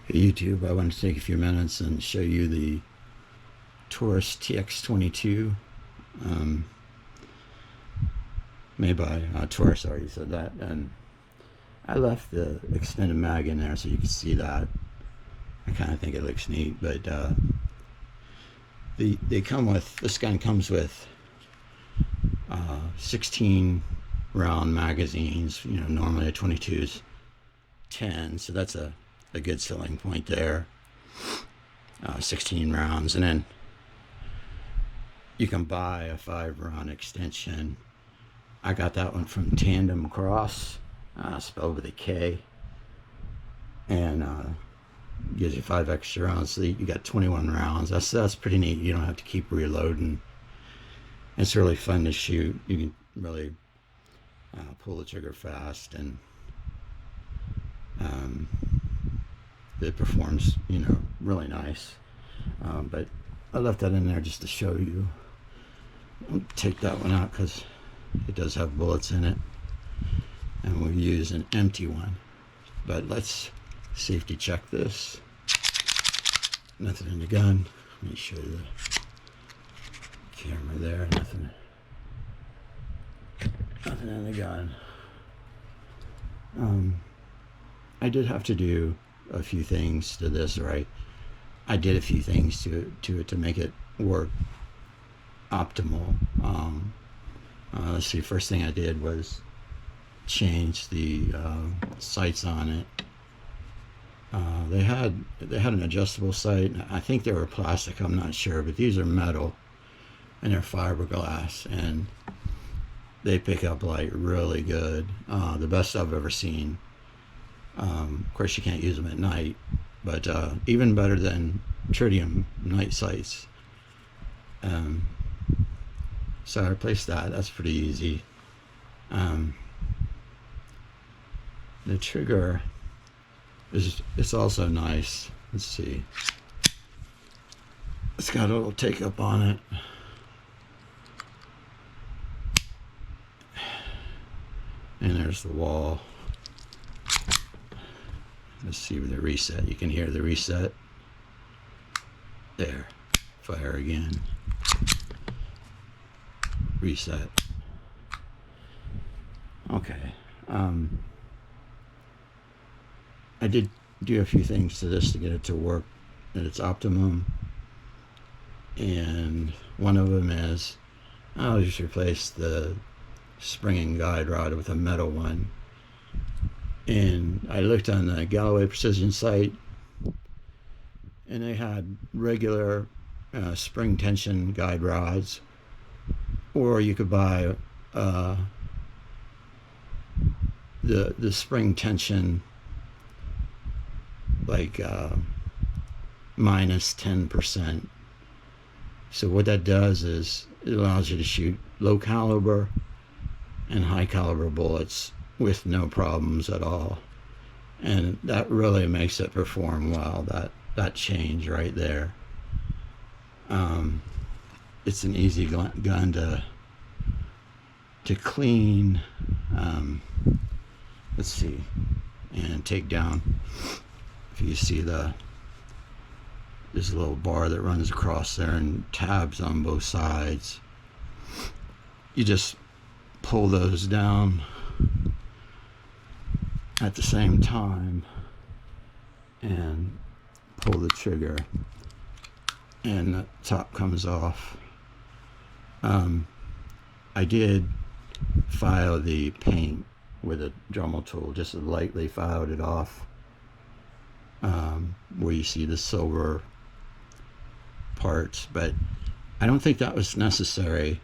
Hey YouTube, I wanted to take a few minutes and show you the Taurus TX22, made by Taurus. I already said that, and I left the extended mag in there so you can see that. I kind of think it looks neat, but they come with, this gun comes with 16 round magazines. You know, normally a 22 is 10, so that's a good selling point there. 16 rounds, and then you can buy a 5-round extension. I got that one from Tandem Cross, spelled with a K, and gives you 5 extra rounds, so you got 21 rounds. That's pretty neat. You don't have to keep reloading. It's really fun to shoot. You can really pull the trigger fast, and it performs, you know, really nice. But I left that in there just to show you. I'll take that one out because it does have bullets in it, and we'll use an empty one. But let's safety check this. Nothing in the gun. Let me show you the camera there. Nothing in the gun. I did have to do a few things to this, right? I did a few things to it to make it work optimal. Let's see. First thing I did was change the sights on it. They had an adjustable sight. I think they were plastic. I'm not sure, but these are metal and they're fiberglass, and they pick up light really good. The best I've ever seen. Of course, you can't use them at night, but even better than tritium night sights. So I replaced that. That's pretty easy. The trigger it's also nice. Let's see. It's got a little take up on it. And there's the wall. Let's see with the reset. You can hear the reset. There. Fire again. Reset. Okay. I did do a few things to this to get it to work at its optimum. And one of them is I'll just replace the spring and guide rod with a metal one. And I looked on the Galloway Precision site, and they had regular spring tension guide rods, or you could buy the spring tension like minus 10%. So what that does is it allows you to shoot low caliber and high caliber bullets with no problems at all, and that really makes it perform well. That change right there. It's an easy gun to clean. Let's see, and take down. If you see this little bar that runs across there and tabs on both sides, you just pull those down at the same time and pull the trigger, and the top comes off. I did file the paint with a Dremel tool, just lightly filed it off, where you see the silver parts, but I don't think that was necessary,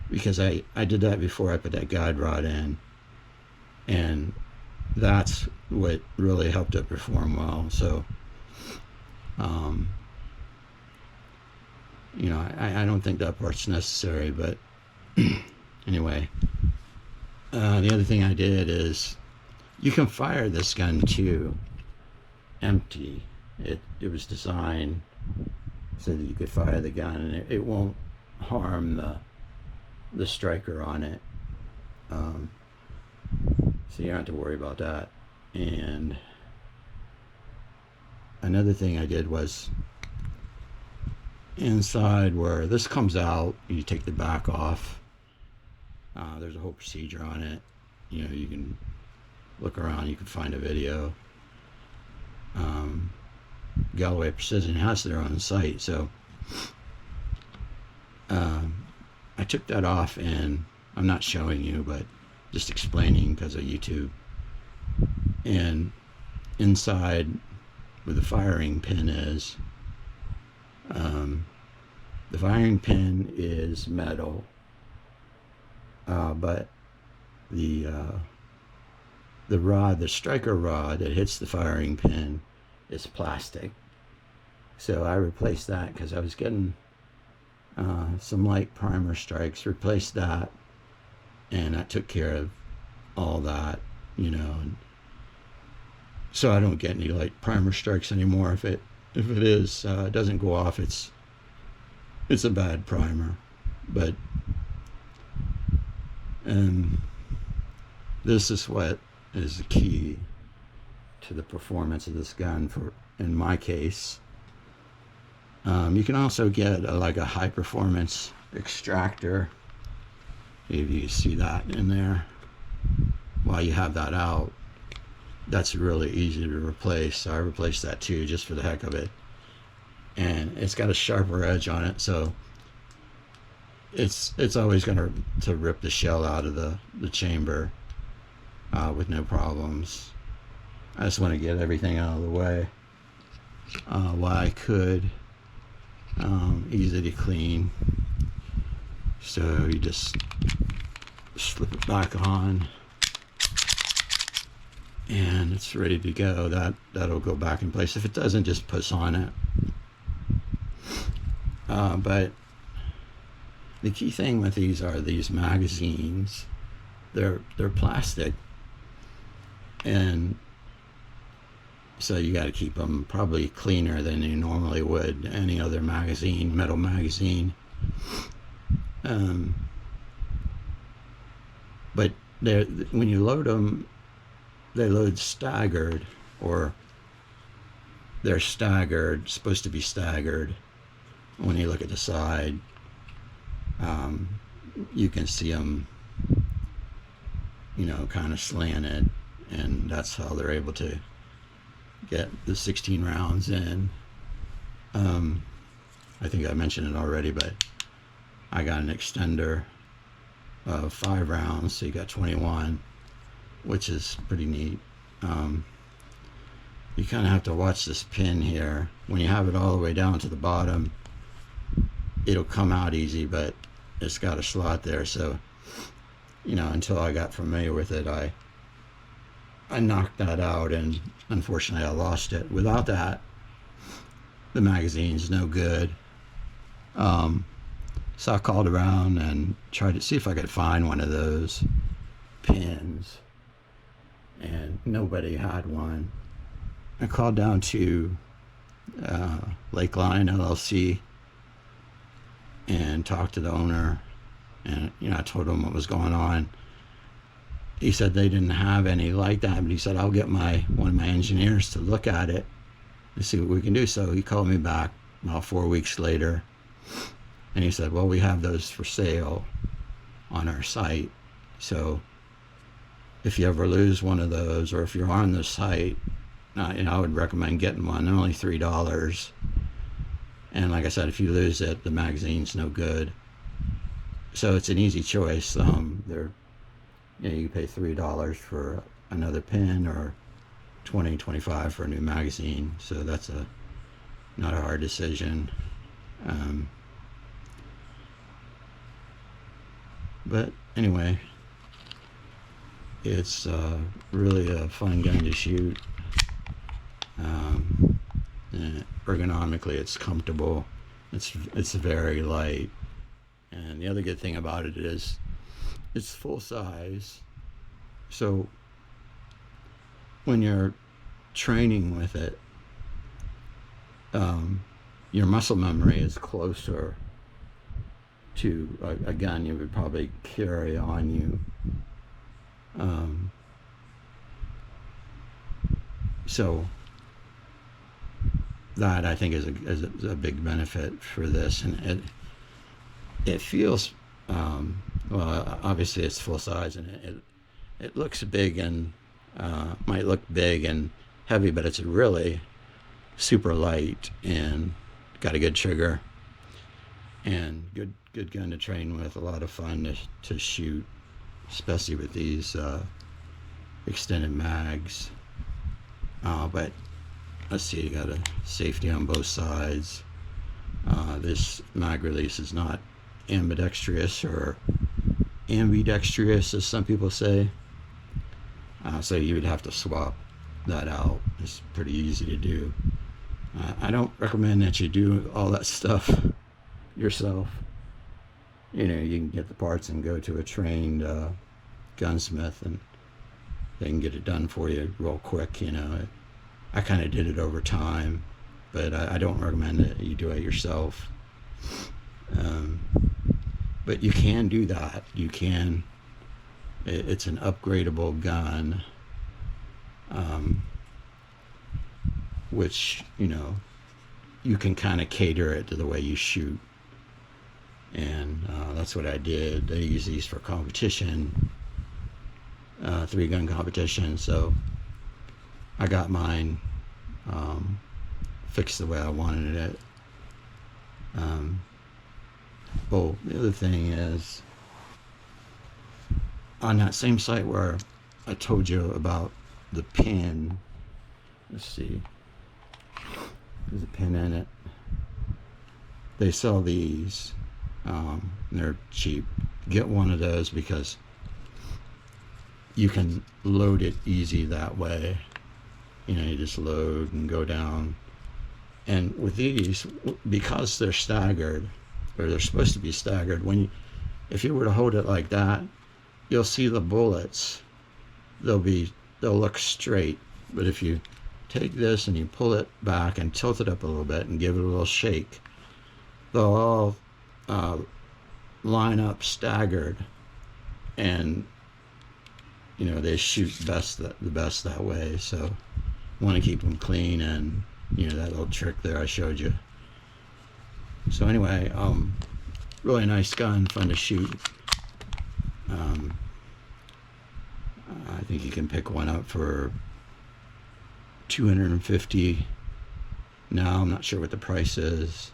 because I did that before I put that guide rod in, and that's what really helped it perform well. So you know, I don't think that part's necessary, but anyway, the other thing I did is you can fire this gun too empty. It was designed so that you could fire the gun and it won't harm the striker on it, so you don't have to worry about that. And another thing I did was inside where this comes out, you take the back off. There's a whole procedure on it. You know, you can look around, you can find a video. Galloway Precision has their own site, so I took that off, and I'm not showing you, but just explaining because of YouTube. And inside where the firing pin is, the firing pin is metal, but the rod, the striker rod that hits the firing pin, is plastic. So I replaced that because I was getting some light primer strikes. Replaced that, and that took care of all that, you know. And so I don't get any light primer strikes anymore. If it doesn't go off, it's a bad primer. But this is what is the key to the performance of this gun in my case. You can also get like a high performance extractor, if you see that in there. While you have that out, that's really easy to replace. So I replaced that too, just for the heck of it. And it's got a sharper edge on it, so it's always going to rip the shell out of the chamber with no problems. I just want to get everything out of the way while I could. Easy to clean. So you just slip it back on, and it's ready to go. That'll go back in place. If it doesn't, just push on it. But the key thing with these are these magazines. They're plastic, and so you got to keep them probably cleaner than you normally would any other magazine, metal magazine. But when you load them, they load staggered, or they're staggered, supposed to be staggered. When you look at the side, you can see them, you know, kind of slanted, and that's how they're able to get the 16 rounds in. I think I mentioned it already, but I got an extender of 5 rounds, so you got 21, which is pretty neat. You kind of have to watch this pin here. When you have it all the way down to the bottom, it'll come out easy, but it's got a slot there, so, you know, until I got familiar with it, I knocked that out, and unfortunately I lost it. Without that, the magazine's no good. So I called around and tried to see if I could find one of those pins, and nobody had one. I called down to Lakeline LLC and talked to the owner, and, you know, I told him what was going on. He said they didn't have any like that, but he said, I'll get one of my engineers to look at it and see what we can do. So he called me back about 4 weeks later, and he said, well, we have those for sale on our site. So if you ever lose one of those, or if you're on the site, you know, I would recommend getting one. They're only $3. And like I said, if you lose it, the magazine's no good. So it's an easy choice. You know, you pay $3 for another pin, or $20-25 for a new magazine. So that's not a hard decision. But anyway, it's really a fun gun to shoot. Ergonomically, it's comfortable. It's very light. And the other good thing about it is it's full size. So when you're training with it, your muscle memory is closer to a gun you would probably carry on you. So that I think is a big benefit for this, and it feels well. Obviously, it's full size, and it looks big and might look big and heavy, but it's really super light and got a good trigger and good gun to train with. A lot of fun to shoot, especially with these extended mags. But let's see, you got a safety on both sides. This mag release is not ambidextrous or ambidextrous, as some people say. So you would have to swap that out. It's pretty easy to do. I don't recommend that you do all that stuff yourself. You know, you can get the parts and go to a trained gunsmith, and they can get it done for you real quick. You know, I kind of did it over time, but I don't recommend that you do it yourself. But you can do that. You can. It's an upgradable gun, which, you know, you can kind of cater it to the way you shoot. And that's what I did. I use these for competition, 3-gun competition. So I got mine fixed the way I wanted it. Oh, the other thing is, on that same site where I told you about the pin, let's see, there's a pin in it. They sell these. They're cheap. Get one of those because you can load it easy that way. You know, you just load and go down. And with these, because they're staggered, or they're supposed to be staggered, if you were to hold it like that, you'll see the bullets. They'll look straight. But if you take this and you pull it back and tilt it up a little bit and give it a little shake, they'll all line up staggered, and you know, they shoot the best that way. So you want to keep them clean, and you know, that little trick there I showed you. So anyway, really nice gun, fun to shoot. I think you can pick one up for $250 now. I'm not sure what the price is.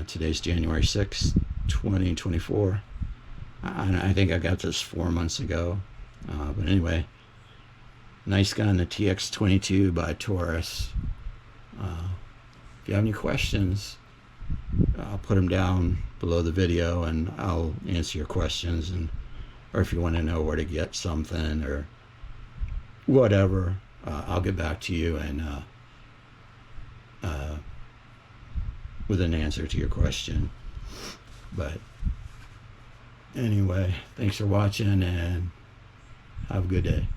Today's January 6th, 2024. I think I got this 4 months ago. But anyway, nice gun, the TX22 by Taurus. If you have any questions, I'll put them down below the video and I'll answer your questions, or if you want to know where to get something or whatever, I'll get back to you and with an answer to your question. But anyway, thanks for watching and have a good day.